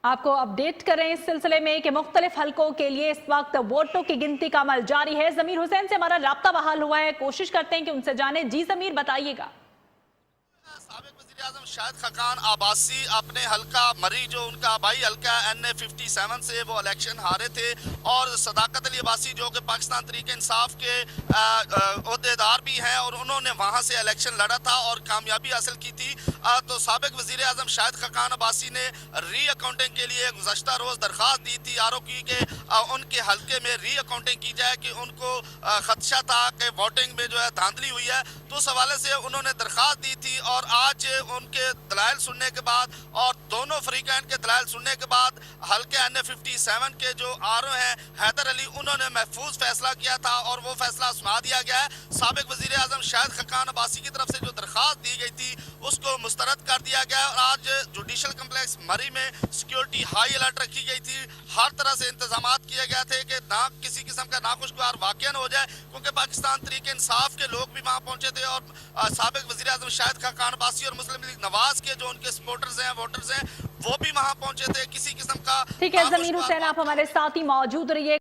آپ کو اپڈیٹ کریں اس سلسلے میں کہ مختلف حلقوں کے لیے اس وقت ووٹوں کی گنتی کا عمل جاری ہے۔ ضمیر حسین سے ہمارا رابطہ بحال ہوا ہے، کوشش کرتے ہیں کہ ان سے جانیں۔ جی ضمیر، بتائیے گا۔ سابق وزیراعظم شاہد خاقان عباسی اپنے حلقہ مری جو ان کا آبائی حلقہ NA57 سے وہ الیکشن ہارے تھے، اور صداقت علی عباسی جو کہ پاکستان تحریک انصاف کے عہدیدار بھی ہیں، اور انہوں نے وہاں سے الیکشن لڑا تھا اور کامیابی حاصل کی تھی۔ تو سابق وزیراعظم شاہد خاقان عباسی نے ری اکاؤنٹنگ کے لیے گزشتہ روز درخواست دی تھی RO کی کہ ان کے حلقے میں ری اکاؤنٹنگ کی جائے، کہ ان کو خدشہ تھا کہ ووٹنگ میں جو ہے دھاندلی ہوئی ہے۔ تو اس حوالے سے انہوں نے درخواست دی تھی، اور آج ان کے دلائل سننے کے بعد اور دونوں فریقین کے دلائل سننے کے بعد حلقے NA57 کے جو RO ہیں حیدر علی، انہوں نے محفوظ فیصلہ کیا تھا اور وہ فیصلہ سنا دیا گیا ہے۔ سابق وزیر اعظم شاہد خاقان عباسی کی طرف سے جو درخواست دی گئی تھی اس کو مسترد کر دیا گیا، اور آج جوڈیشل کمپلیکس مری میں سیکیورٹی ہائی الرٹ رکھی گئی تھی۔ ہر طرح سے انتظامات کیے گئے تھے کہ نہ کسی قسم کا ناخوشگوار واقعہ نہ ہو جائے، کیونکہ پاکستان تحریک انصاف کے لوگ بھی وہاں پہنچے تھے، اور سابق وزیر اعظم شاہد خاقان عباسی اور مسلم لیگ نواز کے جو ان کے سپورٹرز ہیں، ووٹرز ہیں، وہ بھی وہاں پہنچے تھے۔ کسی قسم کا ٹھیک ہے ضمیر حسین، آپ ہمارے ساتھ ہی موجود رہیے۔